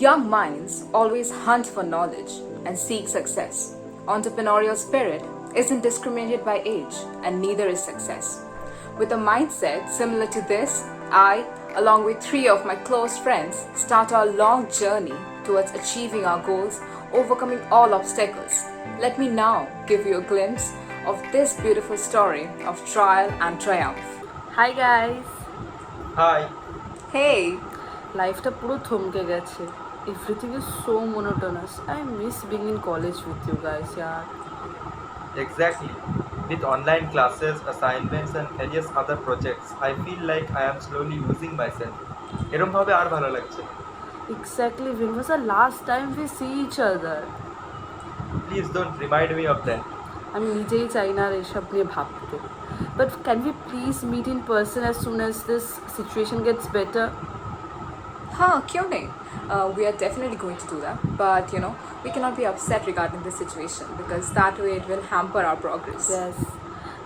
Young minds always hunt for knowledge and seek success. Entrepreneurial spirit isn't discriminated by age, and neither is success. With a mindset similar to this, I, along with three of my close friends, start our long journey towards achieving our goals, overcoming all obstacles. Let me now give you a glimpse of this beautiful story of trial and triumph. Hi guys, Hi. Hey! লাইফটা পুরো থমকে গেছে। Everything is so monotonous. I miss being in college with you guys ইয়ার। Exactly. With online classes, assignments, and various other projects, I feel like I am slowly losing myself. এরম ভাবে আর ভালো লাগছে না। Exactly, when was the last time we see each other? Please don't remind me of that. আমি নিজেই চাই না আর এসব নিয়ে ভাবতে। But can we please meet in person as soon as this situation gets better? Huh, kyun nahi? We are definitely going to do that. But we cannot be upset regarding this situation because that way it will hamper our progress. Yes,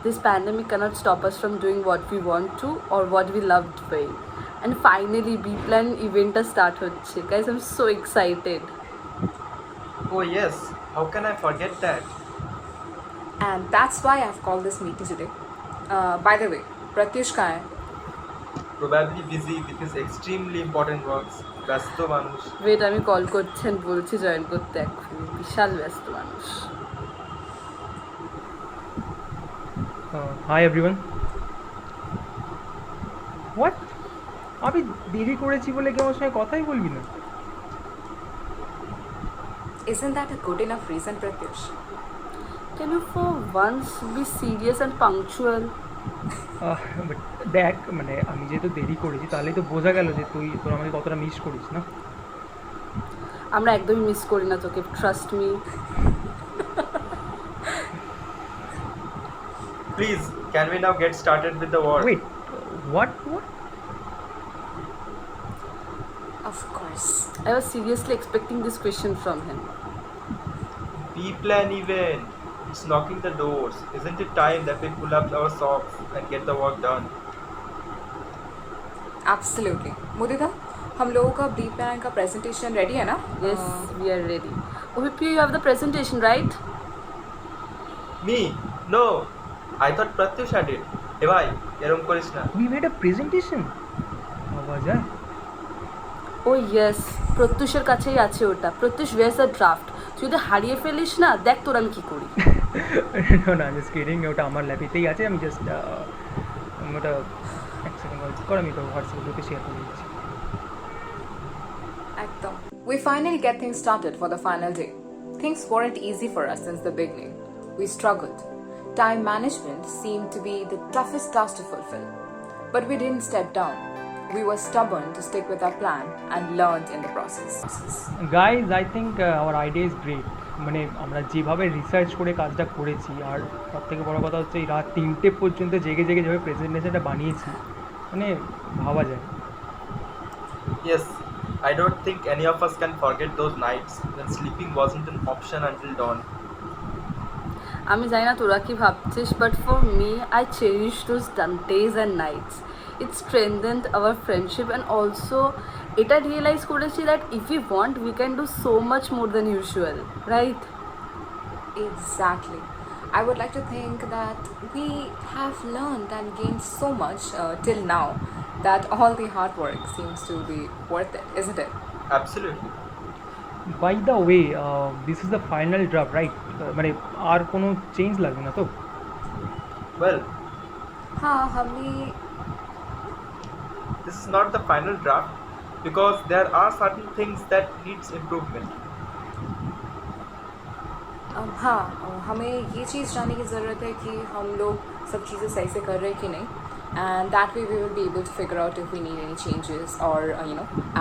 this pandemic cannot stop us from doing what we want to or what we love doing. And finally, B-Plan event start হচ্ছে. Guys, I'm so excited. Oh yes, how can I forget that? And that's why I've called this meeting today. By the way, Pratyush ka hai? Probably busy with his extremely important works. ব্যস্ত মানুষ। Wait, আমি call করছেন বলছি join করতে এখন। বিশাল ব্যস্ত মানুষ। Hi everyone. What? আমি দেরি করেছি বলে কি আমার সঙ্গে কথাই বলবি না? Isn't that a good enough reason, Pratyush? Can you for once be serious and punctual? But দেখ, মানে আমি যেহেতু দেরি করেছি তাহলেই তো বোঝা গেল যে তোর আমাকে কতটা মিস করিস না। আমরা একদমই মিস করি না তোকে, trust me. Please, can we now get started with the work? Wait, what? Of course. I was seriously expecting this question from him. B-Plan event. It's knocking the doors. Isn't it time that we pull up our socks and get the work done? Absolutely. Mudita, हम लोगों का B plan का presentation ready है ना? Yes, we are ready. OVP, you have the presentation, right? Me? No. I thought Pratyush had it. Hey bhai, এরম করিস না। We made a presentation. বাবা যায়। Oh yes, প্রত্যুষের কাছেই আছে ওটা। প্রত্যুষ, where's the draft? তুই যদি হারিয়ে ফেলিস না, দেখ তোর আমি কি করি। না, জাস্ট কিডিং। ওটা আমার ল্যাপেতেই আছে। আমি জাস্ট ওটা এক সেকেন্ড কর, আমি তো হোয়াটসঅ্যাপ গ্রুপে শেয়ার করে দিচ্ছি। একদম. We finally get things started for the final day. Things weren't easy for us since the beginning. We struggled. Time management seemed to be the toughest task to fulfill. But we didn't step down. We were stubborn to stick with our plan and learned in the process. Guys, I think hour idea is great. মানে আমরা যেভাবে research করে কাজটা করেছি, আর সব থেকে বড়ো কথা হচ্ছে এই রাত 3টে পর্যন্ত জেগে যেভাবে প্রেজেন্টেশনটা বানিয়েছি, মানে ভাবা যায়। Yes, I don't think any of us can forget those nights when sleeping wasn't an option until dawn. আমি জানি না তোরা কি ভাবছিস, but for me I cherish those days and nights. It strengthened our friendship and also এটা realize করেছি that if you want we can do so much more than usual, right? Exactly. I would like to think that we have learned and gained so much till now that all the hard work seems to be worth it, isn't it? Absolutely. By the way, this is the final draft, right? মানে আর কোনো change লাগবে না তো? Well, हाँ हमने this is not the final draft because there are certain things that needs improvement. हाँ हमें ये चीज़ जानने की ज़रूरत है कि हम लोग सब चीज़ें सही से कर रहे हैं कि नहीं, and that way we will be able to figure out if we need any changes or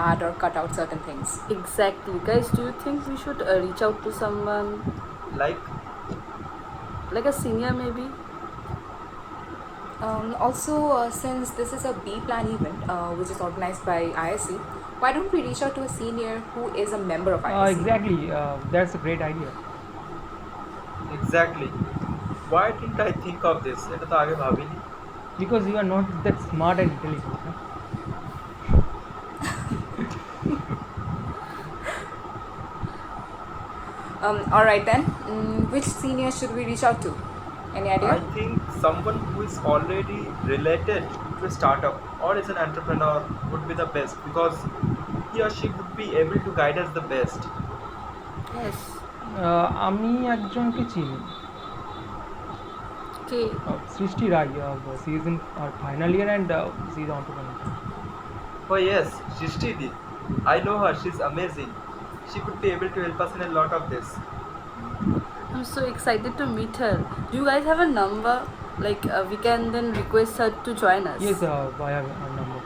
add or cut out certain things. Exactly. Guys, do you think we should reach out to someone Like, like a senior maybe? Also, since this is a B plan event which is organized by ISC, why don't we reach out to a senior who is a member of ISC? Exactly, that's a great idea. exactly. Why didn't I think of this? এটা তো আগে ভাবিনি। Because you are not that smart and intelligent. All right then. Which senior should we reach out to? Any I idea? think someone who is already related to a startup or is an entrepreneur would be the best because he or she would be able to guide us the best. Yes. আমি একজনকে চিনি, Okay. Srishti Roy. She is in our final year and she is entrepreneur. Oh yes, Shishtidi. I know her, she's amazing. She could be able to help us in a lot of this. I'm so excited to meet her. Do you guys have a number? Like we can then request her to join us. Yes, I have her number.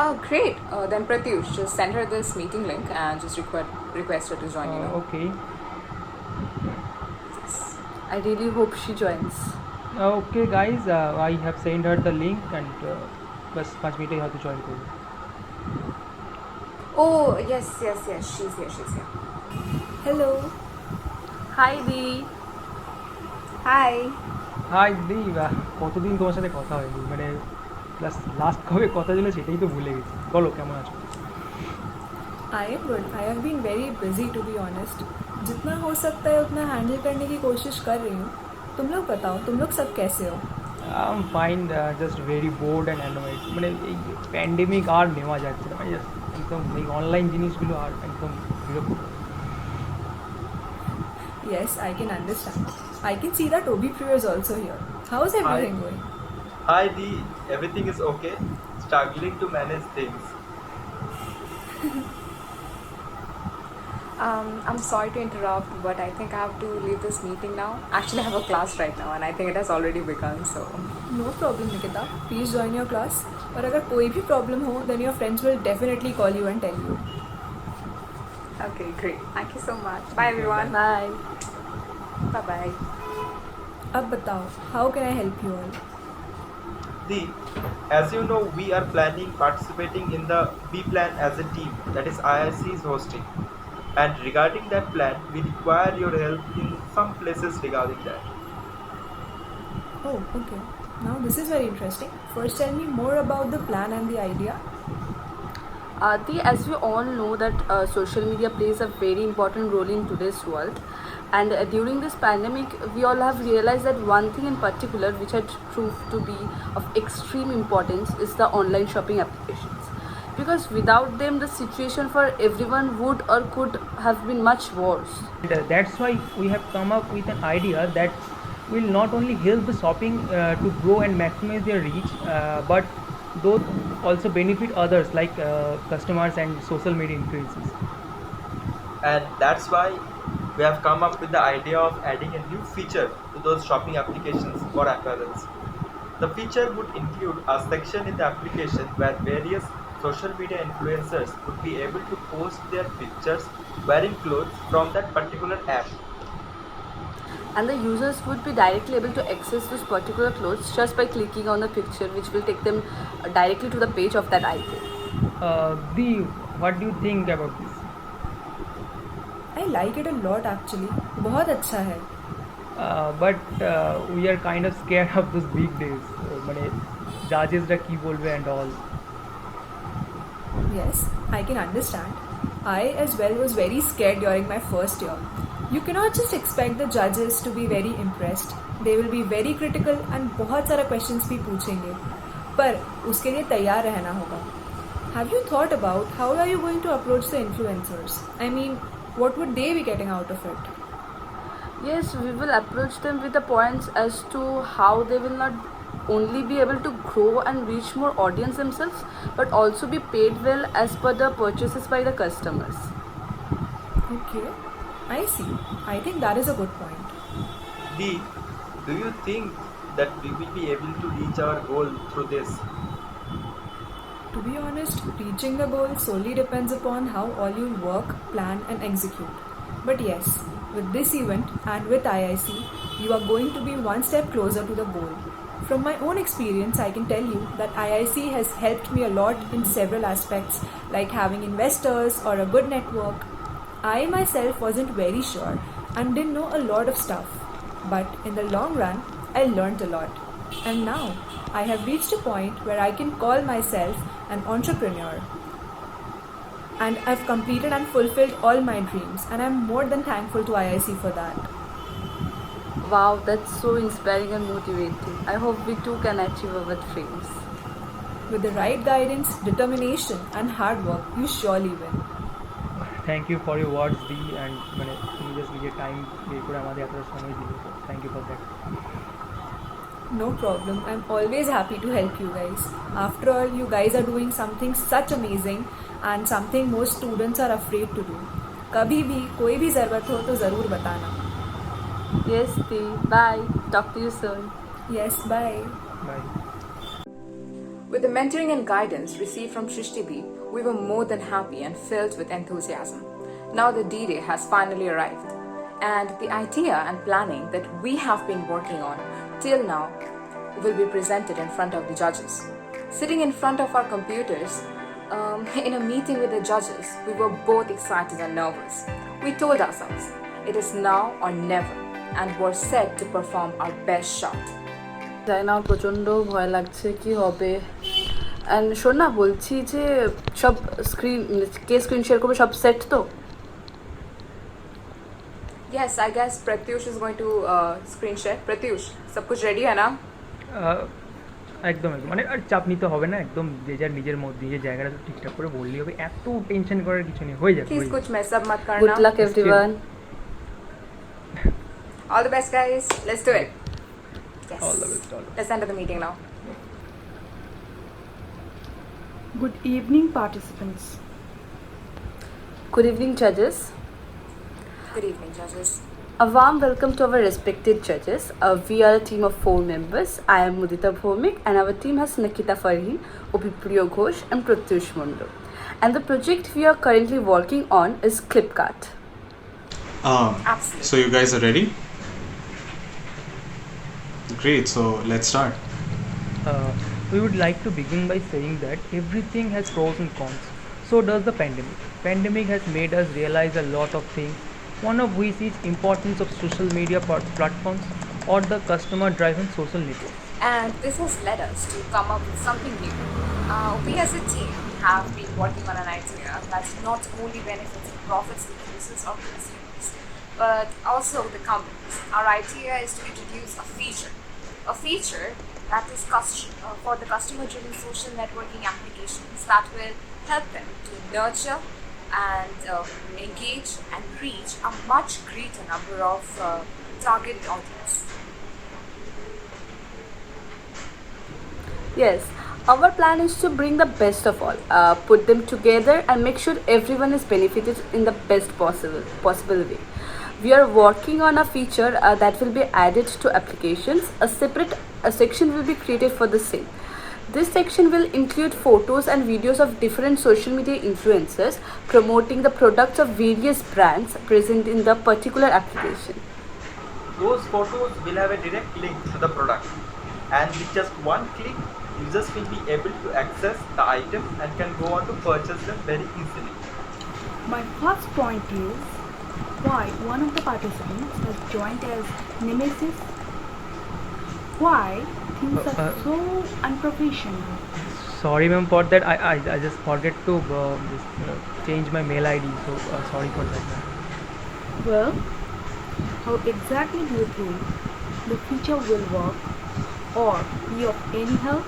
Oh, great. Then Pratyush, just send her this meeting link and just request her to join. Okay I really hope she joins. Okay guys, I have send her the link and বাস 5 মিনিটেই হয়তো join করবো। Oh, yes. She's here. Hello. Hi Dee. Hi. Hi দিদি, কতদিন তোমার সাথে কথা হয়নি, মানে প্লাস লাস্ট কবে কথা ছিল সেটাই তো ভুলে গেছি। বলো কেমন আছো? I am good. I have been very busy to be honest. जितना हो सकता है उतना हैंडल करने की कोशिश कर रही हूँ. तुम लोग बताओ, तुम लोग सब कैसे हो? I am fine, just very board and annoyed. মানে এই প্যান্ডেমিক আর নেওয়া যাচ্ছে না, মানে just একদম এই অনলাইন জিনিসগুলো আর একদম বিরক্ত। Yes, I can understand. I can see that Obi Priya is also here. How is everything going? Hi Dee, everything is okay? Struggling to manage things. I'm sorry to interrupt, but I think I have to leave this meeting now. Actually, I have a class right now, and I think it has already begun. So, No problem, Nikita. Please join your class. और अगर कोई भी problem हो, then your friends will definitely call you and tell you. okay, great. Thank you so much. Bye, everyone. Bye. Bye. अब बताओ, how can I help you all? Dee, as you know, we are planning participating in the B Plan as a team that is IIC is hosting. And regarding that plan, we require your help in some places regarding that. Oh, okay. Now this is very interesting. First, tell me more about the plan and the idea. Aarti, as we all know that social media plays a very important role in today's world, and during this pandemic we all have realized that one thing in particular which had proved to be of extreme importance is the online shopping applications, because without them the situation for everyone would or could have been much worse. And that's why we have come up with an idea that will not only help the shopping to grow and maximize their reach, but those also benefit others like customers and social media influencers. And that's why we have come up with the idea of adding a new feature to those shopping applications for apparels. The feature would include a section in the application where various social media influencers would be able to post their pictures wearing clothes from that particular app. And the users would be directly able to access those particular clothes just by clicking on the picture, which will take them directly to the page of that item. What do you think about this? I like it a lot actually. बहुत अच्छा है. But we are kind of scared of those big days, মানে জাজেসরা কি বলবে and all. Yes, I can understand. I as well was very scared during my first year. You cannot just expect the judges to be very impressed. They will be very critical and बहुत सारा questions भी पूछेंगे. पर उसके लिए तैयार रहना होगा. Have you thought about how are you going to approach the influencers? I mean, what would they be getting out of it? Yes, we will approach them with the points as to how they will not only be able to grow and reach more audience themselves, but also be paid well as per the purchases by the customers. Okay, I see. I think that is a good point. Dee, do you think that we will be able to reach our goal through this? To be honest, reaching the goal solely depends upon how all you work, plan and execute. But yes, with this event and with IIC, you are going to be one step closer to the goal. From my own experience, I can tell you that IIC has helped me a lot in several aspects, like having investors or a good network. I myself wasn't very sure and didn't know a lot of stuff. But in the long run, I learned a lot. And now, I have reached a point where I can call myself an entrepreneur. And I've completed and fulfilled all my dreams, and I'm more than thankful to IIC for that. Wow, that's so inspiring and motivating. I hope we too can achieve our dreams. With the right guidance, determination, and hard work, you surely win. Thank you for your words দি and মানে তুমি just নিজের time বের করে আমাদের এত সময় দিলে, তো thank you for that. No problem. I'm always happy to help you guys. After all, you guys are doing something such amazing and something most students are afraid to do. कभी भी कोई भी ज़रूरत हो तो ज़रूर बताना. Yes, Dee. Bye. Talk to you soon. Yes, bye. Bye. With the mentoring and guidance received from Shrishti B, we were more than happy and filled with enthusiasm. Now the D-Day has finally arrived, and the idea and planning that we have been working on till now will be presented in front of the judges. Sitting in front of our computers, in a meeting with the judges, we were both excited and nervous. We told ourselves, it is now or never, and were set to perform our best shot. জানি না, আমার প্রচণ্ড ভয় লাগছে কি হবে। And শোন না, বলছি যে সব স্ক্রিন শেয়ার করবে, সব সেট তো? Yes, I guess Pratyush is going to screen share. Pratyush, सब कुछ ready है ना? একদম একদম মানে আর চাপ নিতে হবে না, একদম যে যার নিজের মধ্যে নিজের জায়গাটা তো ঠিকঠাক করে বললেই হবে, এত টেনশন করার কিছু নেই, হয়ে যাবে। Please कुछ mess up मत গুড करना. Lakh everyone. All the best, guys. Let's do it. Yes. All the best, all the best. Let's enter the meeting now. Good evening, participants. Good evening, judges. Good evening, judges. A warm welcome to our respected judges. We are a team of 4 members. I am Mudita Bhomik, and our team has Nikita Farhin, Opipriyo Ghosh, and Pratyush Mundu. And the project we are currently working on is Clipcart. Absolutely. So you guys are ready? Great, so let's start. We would like to begin by saying that everything has pros and cons. So does the pandemic. Pandemic has made us realize a lot of things, one of which is importance of social media platforms or the customer-driven social networks. And this has led us to come up with something new. We as a team have been working on an idea that not only benefits the profits and users or consumers, but also the companies. Our idea is to introduce a feature that is for the customer-driven social networking applications that will help them to nurture and engage and reach a much greater number of target audience. Yes, our plan is to bring the best of all, put them together and make sure everyone is benefited in the best possible way. We are working on a feature that will be added to applications. A separate section will be created for the same. This section will include photos and videos of different social media influencers promoting the products of various brands present in the particular application. Those photos will have a direct link to the product, and with just one click, users will be able to access the item and can go on to purchase them very easily. My first point is why one of the participants has joined as Nemesis. Why things are so unprofessional? Sorry ma'am for that, I just forget to change my mail ID, so sorry for that ma'am. Well, how exactly do you think the feature will work or be of any help?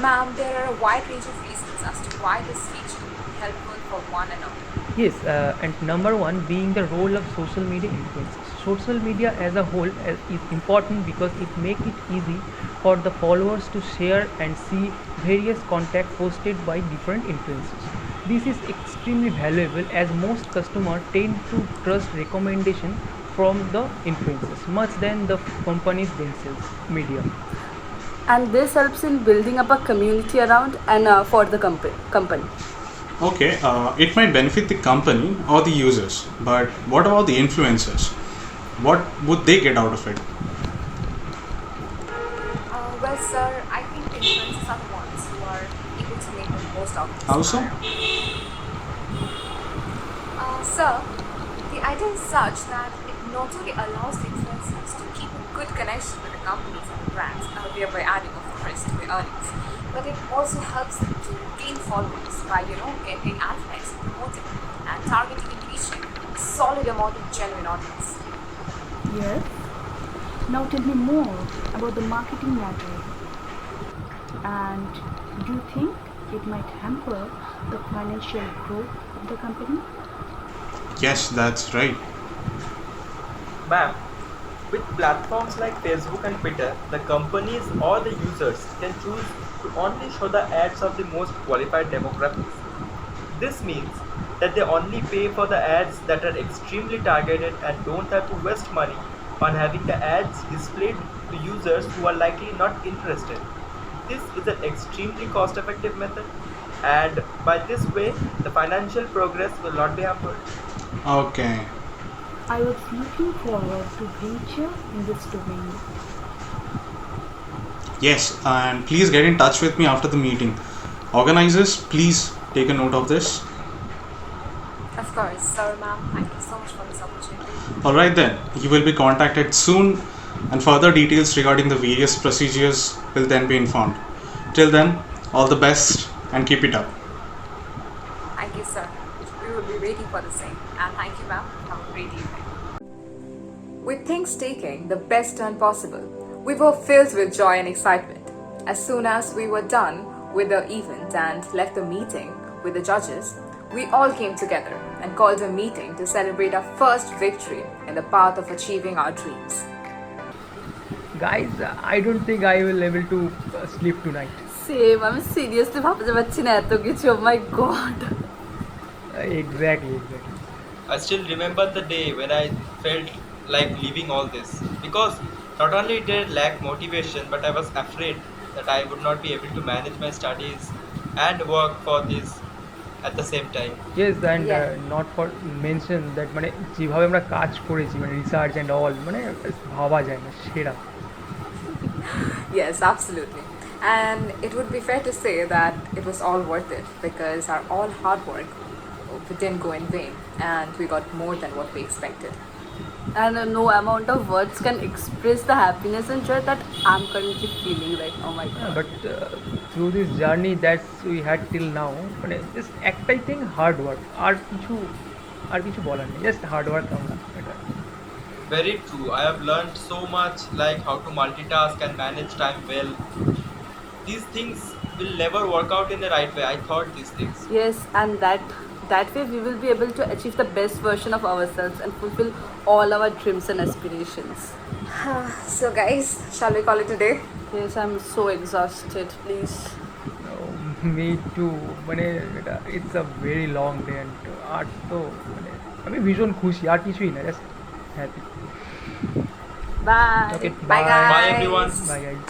Ma'am, there are a wide range of reasons as to why this feature will be helpful for one and all. Yes, and number one being the role of social media influencers. Social media as a whole is important because it makes it easy for the followers to share and see various content posted by different influencers. This is extremely valuable as most customers tend to trust recommendation from the influencers much than the companies themselves media. And this helps in building up a community around and for the company. Okay, it might benefit the company or the users, but what about the influencers? What would they get out of it? Well, sir, I think influencers are the ones who are able to make the most of this. How so? Sir, the idea is such that it not only allows the influencers to keep a good connection with the companies and brands, thereby adding, of course, to their earnings. But it also helps them to gain followers by, getting advertising, promoting, and targeting and reaching a solid amount of genuine audience. Yes. Now tell me more about the marketing matter. And do you think it might hamper the financial growth of the company? Yes, that's right. Ma'am, with platforms like Facebook and Twitter, the companies or the users can choose to only show the ads of the most qualified demographics. This means that they only pay for the ads that are extremely targeted and don't have to waste money on having the ads displayed to users who are likely not interested. This is an extremely cost effective method, and by this way, the financial progress will not be hampered. Okay. I was looking forward to venture in this domain. Yes, and please get in touch with me after the meeting. Organizers, please take a note of this. Of course, sir, ma'am, thank you so much for this opportunity. Alright then, you will be contacted soon and further details regarding the various procedures will then be informed. Till then, all the best and keep it up. Thank you, sir. We will be waiting for the same. And thank you, ma'am. Have a great evening. With things taking the best turn possible, we were filled with joy and excitement. As soon as we were done with the event and left the meeting with the judges, we all came together and called a meeting to celebrate our first victory in the path of achieving our dreams. Guys, I don't think I will able to sleep tonight. Same আমি seriously ভাবতে পারছি না এত কিছু ও মাই god Exactly. I still remember the day when I felt like leaving all this because not only did I lack motivation, but I was afraid that I would not be able to manage my studies and work for this at the same time. Yes, and Yeah. not for mention that মানে যেভাবে আমরা কাজ করেছি মানে research and all মানে ভাবা যায় না সেরা Yes, absolutely. And it would be fair to say that it was all worth it because our all hard work didn't go in vain and we got more than what we expected. and no amount of words can express the happiness and joy that I'm currently feeling right now. Oh my god. But through this journey that's we had till now মানে just একটাই thing hard work আর কিছু বলার নেই just hard work আমরা এটা Very true. I have learned so much like how to multitask and manage time well. These things will never work out in the right way. I thought these things. Yes, and that way we will be able to achieve the best version of ourselves and fulfill all our dreams and aspirations. So, guys, shall we call it a day? Yes, I'm so exhausted. Please. Me too মানে এটা it's a very long day and আর তো মানে আমি ভীষণ খুশি আর কিছুই না just happy Bye. Okay Bye, guys. Bye everyone. Bye guys